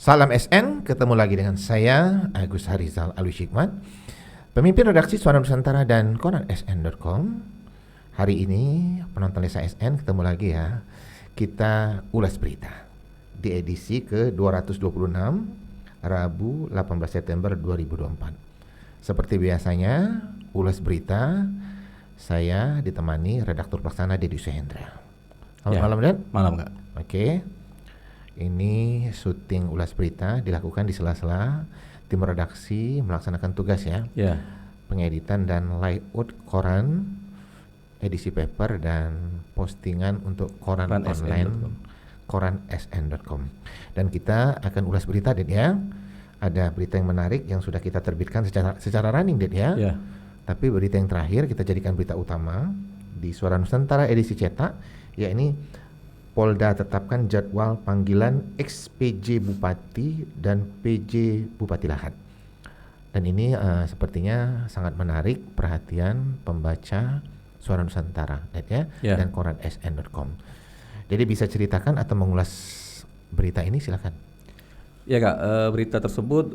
Salam SN, ketemu lagi dengan saya Agus Harizal Alwi Hikmat, pemimpin redaksi Suara Nusantara dan koran sn.com. Hari ini penonton Lesa SN ketemu lagi ya. Kita ulas berita di edisi ke-226 Rabu 18 September 2024. Seperti biasanya, ulas berita saya ditemani redaktur pelaksana Dedi Suhendra. Selamat malam, Dan. Malam, Kak. Oke. Ini syuting ulas berita dilakukan di sela-sela tim redaksi melaksanakan tugas ya. Pengeditan dan layout koran, edisi paper dan postingan untuk koran online koran sn.com. Dan kita akan ulas berita, Det ya. Ada berita yang menarik yang sudah kita terbitkan secara running, Det ya. Tapi berita yang terakhir kita jadikan berita utama di Suara Nusantara edisi cetak, yakni Polda tetapkan jadwal panggilan ex-PJ Bupati dan PJ Bupati Lahad. Dan ini sepertinya sangat menarik perhatian pembaca Suara Nusantara dan koran sn.com. Jadi bisa ceritakan atau mengulas berita ini, silakan. Ya, Kak, berita tersebut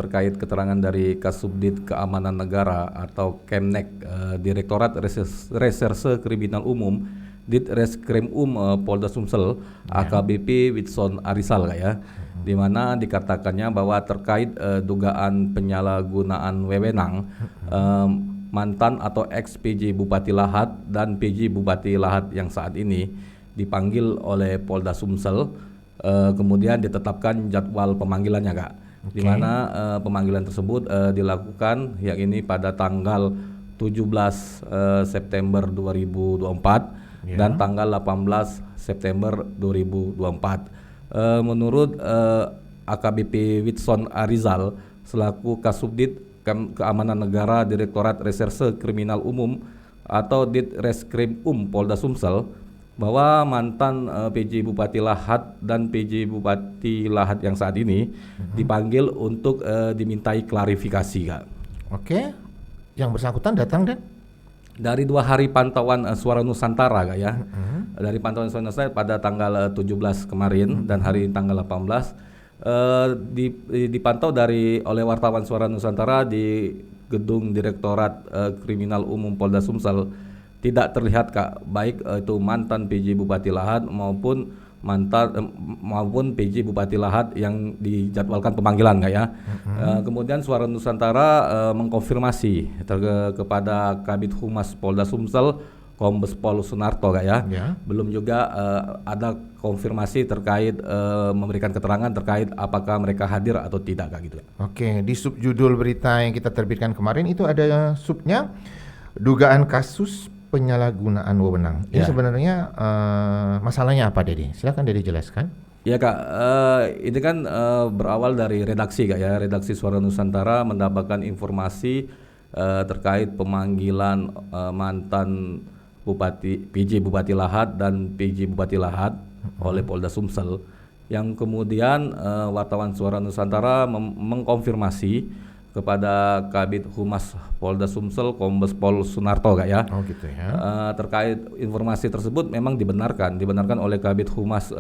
terkait keterangan dari Kasubdit Keamanan Negara atau Kemnek, Direktorat Reserse Kriminal Umum Ditreskrim Polda Sumsel, AKBP Witson Arizal, Kak ya, di mana dikatakannya bahwa terkait dugaan penyalahgunaan wewenang mantan atau ex PJ Bupati Lahad dan PJ Bupati Lahad yang saat ini dipanggil oleh Polda Sumsel, kemudian ditetapkan jadwal pemanggilannya, Kak. Di mana pemanggilan tersebut dilakukan yakni pada tanggal 17 September 2024 dan tanggal 18 September 2024. Menurut AKBP Witson Arizal selaku Kasubdit Keamanan Negara Direktorat Reserse Kriminal Umum atau Ditreskrim Polda Sumsel, bahwa mantan PJ Bupati Lahad dan PJ Bupati Lahad yang saat ini dipanggil untuk dimintai klarifikasi, Kak. Oke, yang bersangkutan datang, Dan? Dari 2 hari pantauan Suara Nusantara, Kak ya. Dari pantauan Suara Nusantara pada tanggal 17 kemarin dan hari tanggal 18 dipantau oleh wartawan Suara Nusantara di gedung Direktorat Kriminal Umum Polda Sumsel. Tidak terlihat, Kak, baik itu mantan PJ Bupati Lahad maupun PJ Bupati Lahad yang dijadwalkan pemanggilan, Kak ya. Kemudian Suara Nusantara mengkonfirmasi kepada Kabid Humas Polda Sumsel, Kombes Pol Sunarto, Kak ya. Belum juga ada konfirmasi terkait memberikan keterangan terkait apakah mereka hadir atau tidak, Kak, gitu. Oke, di subjudul berita yang kita terbitkan kemarin itu ada subnya dugaan kasus penyalahgunaan wewenang. Ini sebenarnya masalahnya apa, Dedi? Silakan Dedi jelaskan. Ya, Kak, ini kan berawal dari redaksi, Kak ya. Redaksi Suara Nusantara mendapatkan informasi terkait pemanggilan mantan PJ Bupati Lahad dan PJ Bupati Lahad oleh Polda Sumsel, yang kemudian wartawan Suara Nusantara mengkonfirmasi kepada Kabid Humas Polda Sumsel, Kombes Pol Sunarto, Kak ya. Oh gitu ya. Terkait informasi tersebut memang dibenarkan oleh Kabid Humas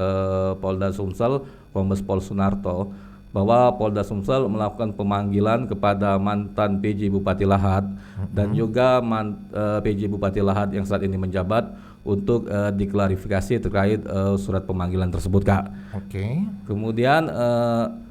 Polda Sumsel, Kombes Pol Sunarto, bahwa Polda Sumsel melakukan pemanggilan kepada mantan PJ Bupati Lahad dan juga PJ Bupati Lahad yang saat ini menjabat untuk diklarifikasi terkait surat pemanggilan tersebut, Kak. Oke. Kemudian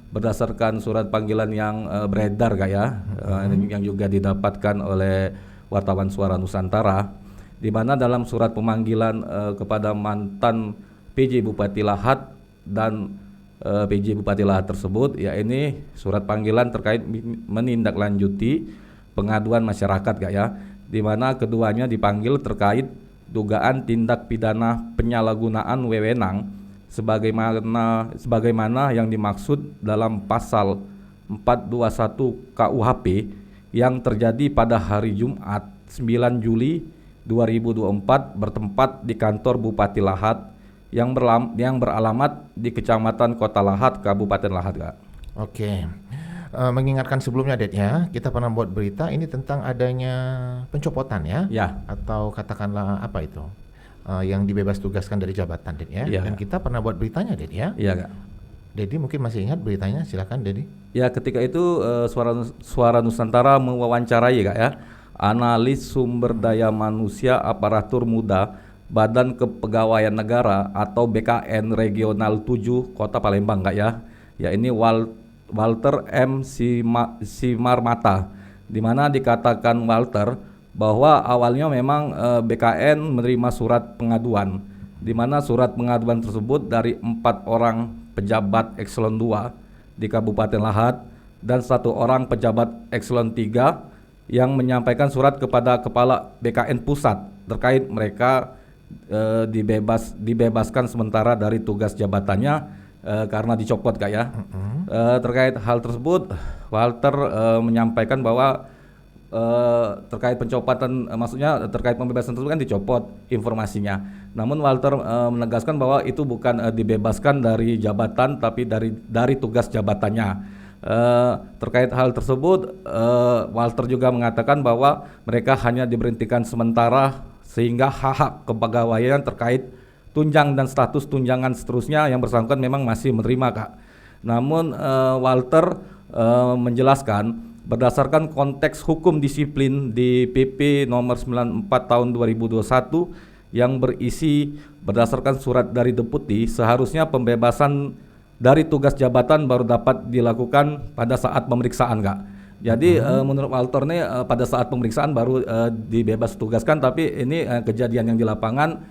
berdasarkan surat panggilan yang beredar, Kak ya, yang juga didapatkan oleh wartawan Suara Nusantara, di mana dalam surat pemanggilan kepada mantan PJ Bupati Lahad dan PJ Bupati Lahad tersebut, ya ini surat panggilan terkait menindaklanjuti pengaduan masyarakat, Kak ya, di mana keduanya dipanggil terkait dugaan tindak pidana penyalahgunaan wewenang sebagaimana yang dimaksud dalam pasal 421 KUHP yang terjadi pada hari Jumat 9 Juli 2024 bertempat di kantor Bupati Lahad yang beralamat di Kecamatan Kota Lahad, Kabupaten Lahad, Kak. Oke. Mengingatkan sebelumnya, Det ya, kita pernah buat berita ini tentang adanya pencopotan ya. Atau katakanlah apa itu? Yang dibebas tugaskan dari jabatan, Det ya. Dan kita pernah buat beritanya, Det ya. Iya, Kak. Dedi mungkin masih ingat beritanya, silakan Dedi. Ya, ketika itu Suara Nusantara mewawancarai Kak ya, analis sumber daya manusia aparatur muda Badan Kepegawaian Negara atau BKN Regional 7 Kota Palembang Kak ya. Ya ini Walter M. Simarmata, di mana dikatakan Walter bahwa awalnya memang BKN menerima surat pengaduan, di mana surat pengaduan tersebut dari 4 orang pejabat Eselon 2 di Kabupaten Lahat dan 1 orang pejabat Eselon 3 yang menyampaikan surat kepada Kepala BKN Pusat terkait mereka dibebaskan sementara dari tugas jabatannya karena dicopot Kak ya. Terkait hal tersebut Walter menyampaikan bahwa terkait pencopotan, maksudnya terkait pembebasan tersebut kan dicopot informasinya. Namun Walter menegaskan bahwa itu bukan dibebaskan dari jabatan tapi dari tugas jabatannya. Terkait hal tersebut Walter juga mengatakan bahwa mereka hanya diberhentikan sementara sehingga hak-hak kepegawaian terkait tunjang dan status tunjangan seterusnya yang bersangkutan memang masih menerima Kak. Namun Walter menjelaskan berdasarkan konteks hukum disiplin di PP nomor 94 tahun 2021 yang berisi berdasarkan surat dari deputi, seharusnya pembebasan dari tugas jabatan baru dapat dilakukan pada saat pemeriksaan Kak. Jadi menurut Walter nih pada saat pemeriksaan baru dibebas tugaskan, tapi ini kejadian yang di lapangan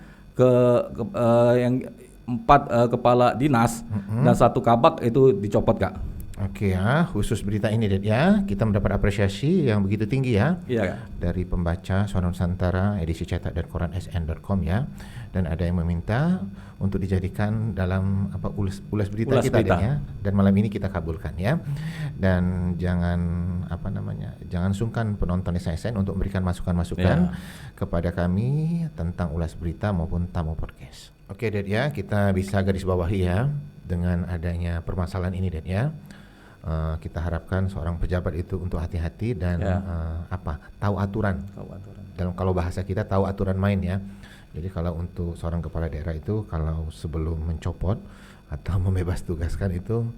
yang 4 kepala dinas dan 1 kabak itu dicopot Kak. Oke ya, khusus berita ini Ded ya, kita mendapat apresiasi yang begitu tinggi ya. Iya Kak. Dari pembaca Suara Nusantara edisi cetak dan koran sn.com ya. Dan ada yang meminta untuk dijadikan dalam ulas berita kita Ded ya. Dan malam ini kita kabulkan ya. Dan jangan jangan sungkan penonton SN untuk memberikan masukan-masukan kepada kami tentang ulas berita maupun tamu podcast. Oke Ded ya, kita bisa garis bawahi ya dengan adanya permasalahan ini Ded ya. Kita harapkan seorang pejabat itu untuk hati-hati dan tahu aturan. Dalam kalau bahasa kita tahu aturan main ya. Jadi kalau untuk seorang kepala daerah itu kalau sebelum mencopot atau membebas tugaskan itu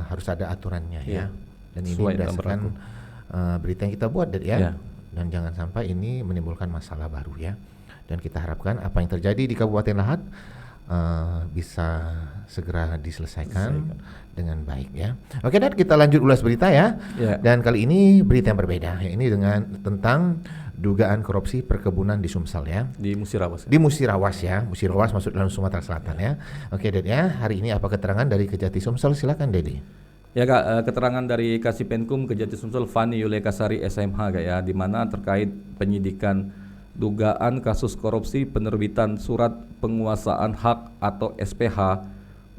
harus ada aturannya ya. Dan ini berdasarkan berita yang kita buat ya. Dan jangan sampai ini menimbulkan masalah baru ya. Dan kita harapkan apa yang terjadi di Kabupaten Lahat bisa segera diselesaikan dengan baik ya. Oke Dad, kita lanjut ulas berita ya. Dan kali ini berita yang berbeda ya, ini tentang dugaan korupsi perkebunan di Sumsel ya. Di Musirawas. Di Musirawas ya. Musirawas masuk dalam Sumatera Selatan ya. Oke Dad ya, hari ini apa keterangan dari Kejati Sumsel? Silakan Dedi. Ya Kak, keterangan dari Kasipenkum Kejati Sumsel Fani Yulekasari SMH Kak ya, di mana terkait penyidikan dugaan kasus korupsi penerbitan surat penguasaan hak atau SPH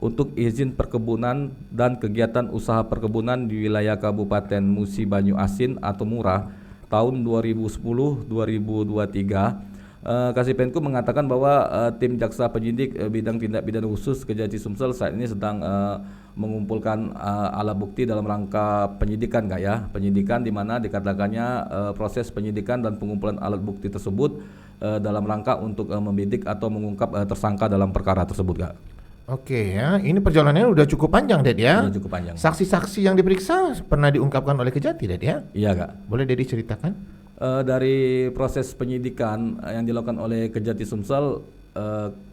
untuk izin perkebunan dan kegiatan usaha perkebunan di wilayah Kabupaten Musi Banyu Asin atau Murah tahun 2010-2023. Kasipenkum mengatakan bahwa tim jaksa penyidik bidang tindak pidana khusus Kejati Sumsel saat ini sedang mengumpulkan alat bukti dalam rangka penyidikan Kak ya. Penyidikan di mana dikatakannya proses penyidikan dan pengumpulan alat bukti tersebut dalam rangka untuk membidik atau mengungkap tersangka dalam perkara tersebut Kak. Oke ya, ini perjalanannya udah cukup panjang Ded ya. Udah cukup panjang. Saksi-saksi yang diperiksa pernah diungkapkan oleh Kejati Ded ya? Iya Kak. Boleh Dedi ceritakan? Dari proses penyidikan yang dilakukan oleh Kejati Sumsel,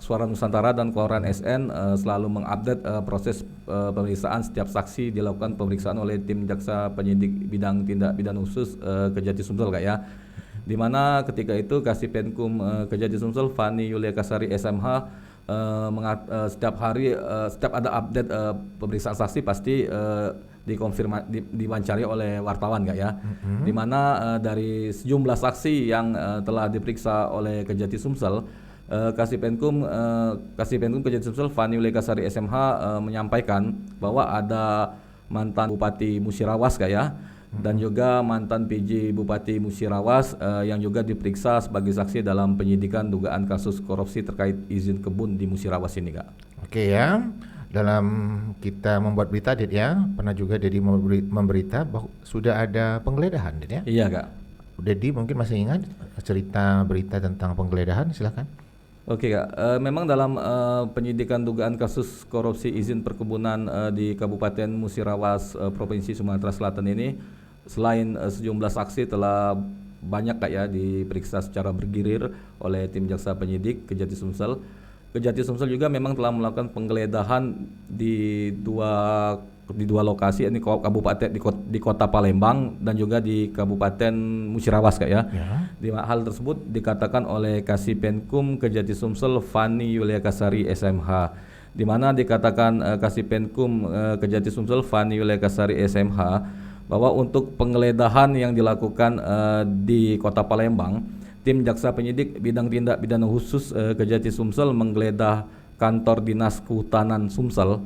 Suara Nusantara dan Koran SN selalu mengupdate proses pemeriksaan setiap saksi. Dilakukan pemeriksaan oleh tim jaksa penyidik bidang tindak pidana khusus Kejati Sumsel Kak ya. Di mana ketika itu Kasipenkum Kejati Sumsel Fani Yulekasari SMH setiap hari setiap ada update pemeriksaan saksi pasti diwawancari oleh wartawan Kak ya. Di mana dari sejumlah saksi yang telah diperiksa oleh Kejati Sumsel, Kasipenkum Kejati Sumsel Fani Yulekasari SMH menyampaikan bahwa ada mantan Bupati Musirawas Kak ya, dan juga mantan PJ Bupati Musirawas yang juga diperiksa sebagai saksi dalam penyidikan dugaan kasus korupsi terkait izin kebun di Musirawas ini Kak. Oke ya. Dalam kita membuat berita Ded ya, pernah juga Dedi memberita bahwa sudah ada penggeledahan Ded ya? Iya Kak. Dedi mungkin masih ingat cerita berita tentang penggeledahan, silakan. Oke Kak, memang dalam penyidikan dugaan kasus korupsi izin perkebunan di Kabupaten Musirawas, Provinsi Sumatera Selatan ini, selain sejumlah saksi telah banyak Kak ya diperiksa secara bergilir oleh tim jaksa penyidik Kejati Sumsel. Kejati Sumsel juga memang telah melakukan penggeledahan di dua lokasi, ini kabupaten di kota Palembang dan juga di Kabupaten Musirawas Kak ya. Di hal tersebut dikatakan oleh Kasipenkum Kejati Sumsel Fani Yulia Kasari SMH, di mana dikatakan Kasipenkum Kejati Sumsel Fani Yulia Kasari SMH bahwa untuk penggeledahan yang dilakukan di kota Palembang, tim jaksa penyidik bidang tindak pidana khusus Kejati Sumsel menggeledah kantor dinas kehutanan Sumsel.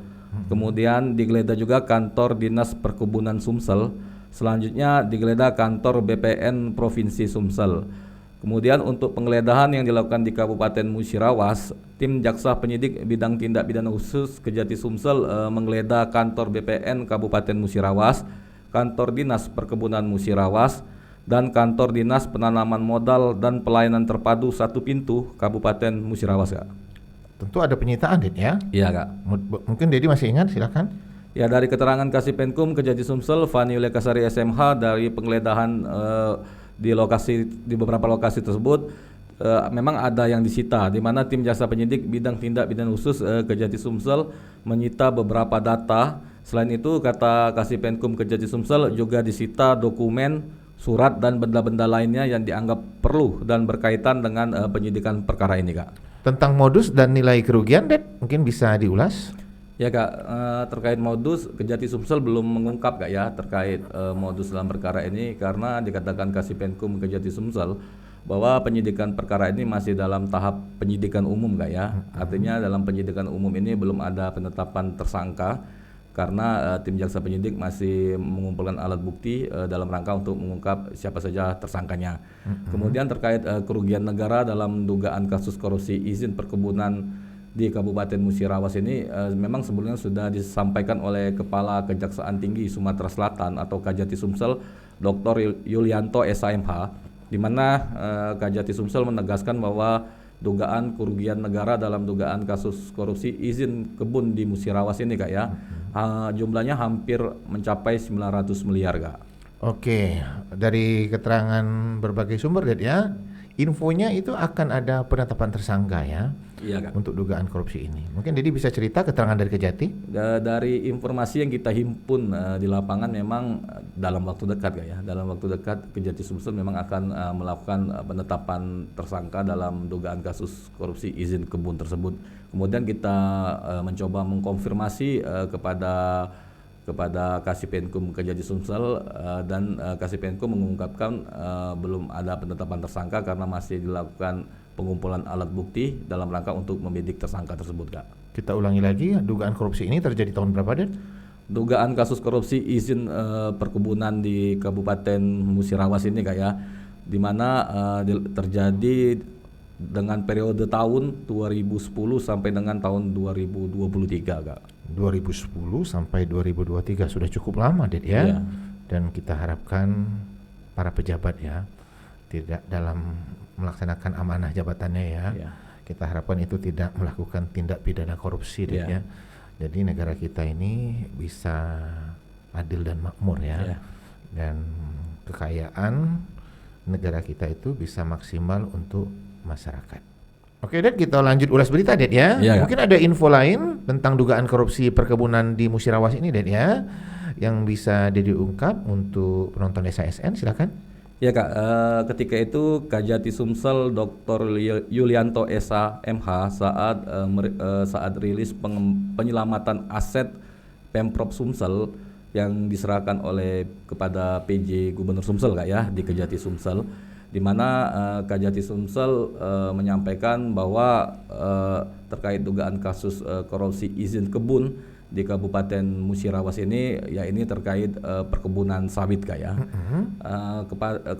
Kemudian digeledah juga kantor Dinas Perkebunan Sumsel. Selanjutnya digeledah kantor BPN Provinsi Sumsel. Kemudian untuk penggeledahan yang dilakukan di Kabupaten Musirawas, tim jaksa penyidik bidang tindak pidana khusus Kejati Sumsel menggeledah kantor BPN Kabupaten Musirawas, kantor Dinas Perkebunan Musirawas, dan kantor Dinas Penanaman Modal dan Pelayanan Terpadu Satu Pintu Kabupaten Musirawas Kak. Tentu ada penyitaan, Dit ya? Iya Kak. Mungkin Dedi masih ingat, silakan. Ya, dari keterangan Kasipenkum Kejati Sumsel Fani Yulia Kasari SMH dari penggeledahan di beberapa lokasi tersebut, memang ada yang disita, di mana tim jasa penyidik bidang tindak pidana khusus Kejati Sumsel menyita beberapa data. Selain itu, kata Kasipenkum Kejati Sumsel juga disita dokumen, surat dan benda-benda lainnya yang dianggap perlu dan berkaitan dengan penyidikan perkara ini Kak. Tentang modus dan nilai kerugian, Det, mungkin bisa diulas? Ya Kak, terkait modus, Kejati Sumsel belum mengungkap Kak ya terkait modus dalam perkara ini, karena dikatakan Kasipenkum Kejati Sumsel bahwa penyidikan perkara ini masih dalam tahap penyidikan umum Kak ya. Artinya dalam penyidikan umum ini belum ada penetapan tersangka, karena tim jaksa penyidik masih mengumpulkan alat bukti dalam rangka untuk mengungkap siapa saja tersangkanya. Kemudian terkait kerugian negara dalam dugaan kasus korupsi izin perkebunan di Kabupaten Musirawas ini, memang sebelumnya sudah disampaikan oleh Kepala Kejaksaan Tinggi Sumatera Selatan atau Kejati Sumsel Dr. Yulianto SMH, di mana Kejati Sumsel menegaskan bahwa dugaan kerugian negara dalam dugaan kasus korupsi izin kebun di Musirawas ini Kak ya, jumlahnya hampir mencapai 900 miliar Kak. Oke, dari keterangan berbagai sumber ya, infonya itu akan ada penetapan tersangka ya. Iya Kak. Untuk dugaan korupsi ini. Mungkin Dedi bisa cerita keterangan dari Kejati? Dari informasi yang kita himpun di lapangan, memang dalam waktu dekat Kak ya. Dalam waktu dekat Kejati Sumsel memang akan melakukan penetapan tersangka dalam dugaan kasus korupsi izin kebun tersebut. Kemudian kita mencoba mengkonfirmasi kepada Kasipenkum Kejati Sumsel, dan Kasipenkum mengungkapkan belum ada penetapan tersangka karena masih dilakukan pengumpulan alat bukti dalam rangka untuk membidik tersangka tersebut Kak. Kita ulangi lagi, dugaan korupsi ini terjadi tahun berapa, Den? Dugaan kasus korupsi izin perkebunan di Kabupaten Musirawas ini Kak ya, di mana terjadi dengan periode tahun 2010 sampai dengan tahun 2023 Kak. 2010 sampai 2023 sudah cukup lama, Den ya. Iya. Dan kita harapkan para pejabat ya tidak dalam melaksanakan amanah jabatannya ya. Kita harapkan itu tidak melakukan tindak pidana korupsi ya. Jadi negara kita ini bisa adil dan makmur ya. Dan kekayaan negara kita itu bisa maksimal untuk masyarakat. Oke, Ded, kita lanjut ulas berita, Ded ya. Mungkin ada info lain tentang dugaan korupsi perkebunan di Musirawas ini, Ded ya, yang bisa Ded ungkap untuk penonton SASN, silakan. Ya Kak, ketika itu Kejati Sumsel Dr. Yulianto SMH saat rilis penyelamatan aset Pemprov Sumsel yang diserahkan kepada PJ Gubernur Sumsel Kak ya di Kejati Sumsel, di mana Kejati Sumsel menyampaikan bahwa terkait dugaan kasus korupsi izin kebun di Kabupaten Musirawas ini, ya ini terkait perkebunan sawit Kak ya.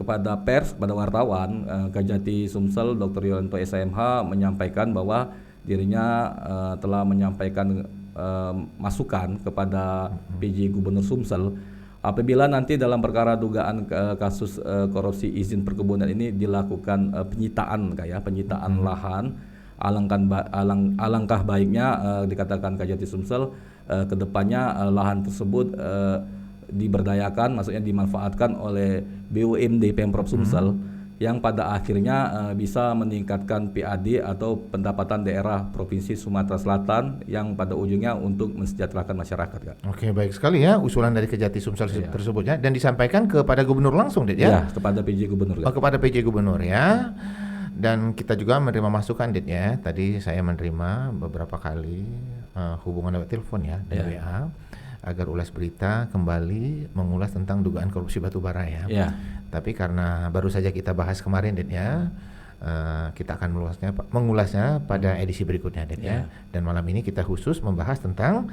Kepada pers, kepada wartawan, Kejati Sumsel Dr. Yulianto SMH menyampaikan bahwa dirinya telah menyampaikan masukan kepada PJ Gubernur Sumsel apabila nanti dalam perkara dugaan kasus korupsi izin perkebunan ini dilakukan penyitaan Kak ya, penyitaan lahan, alangkah baiknya dikatakan Kajati Sumsel kedepannya lahan tersebut diberdayakan, maksudnya dimanfaatkan oleh BUMD Pemprov Sumsel yang pada akhirnya bisa meningkatkan PAD atau pendapatan daerah Provinsi Sumatera Selatan yang pada ujungnya untuk mensejahterakan masyarakat, Kak. Oke, baik sekali ya usulan dari Kejati Sumsel tersebut ya, dan disampaikan kepada Gubernur langsung, Dit ya? Ya, kepada PJ Gubernur. Kepada PJ Gubernur ya. Dan kita juga menerima masukan, Dit ya. Tadi saya menerima beberapa kali hubungan lewat telepon ya dan WA agar Ulas Berita kembali mengulas tentang dugaan korupsi batubara ya. Tapi karena baru saja kita bahas kemarin, Dit ya, kita akan mengulasnya pada edisi berikutnya, Dit ya. Dan malam ini kita khusus membahas tentang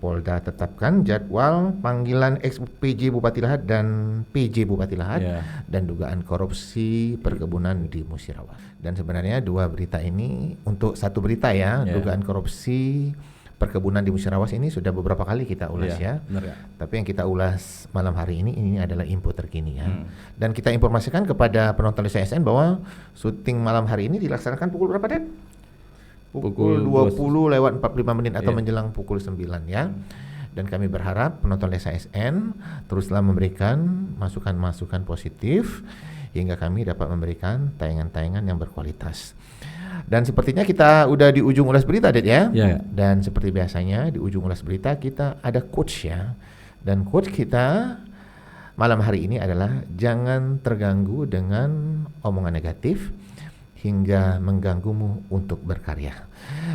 Polda tetapkan jadwal panggilan ex-PJ Bupati Lahad dan PJ Bupati Lahad dan dugaan korupsi perkebunan di Musirawas. Dan sebenarnya dua berita ini, untuk satu berita ya, dugaan korupsi perkebunan di Musirawas ini sudah beberapa kali kita ulas ya. Benar, ya. Tapi yang kita ulas malam hari ini adalah info terkini ya. Dan kita informasikan kepada penonton SN bahwa syuting malam hari ini dilaksanakan pukul berapa, Det? Pukul 20 lewat 45 menit atau menjelang pukul 9 ya. Dan kami berharap penonton SN teruslah memberikan masukan-masukan positif hingga kami dapat memberikan tayangan-tayangan yang berkualitas. Dan sepertinya kita udah di ujung ulas berita, Det ya. Dan seperti biasanya di ujung ulas berita kita ada quotes ya. Dan quotes kita malam hari ini adalah jangan terganggu dengan omongan negatif hingga mengganggumu untuk berkarya.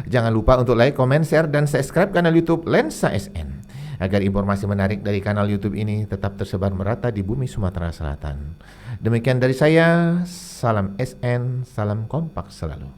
Jangan lupa untuk like, comment, share, dan subscribe kanal YouTube Lensa SN agar informasi menarik dari kanal YouTube ini tetap tersebar merata di bumi Sumatera Selatan. Demikian dari saya, salam SN, salam kompak selalu.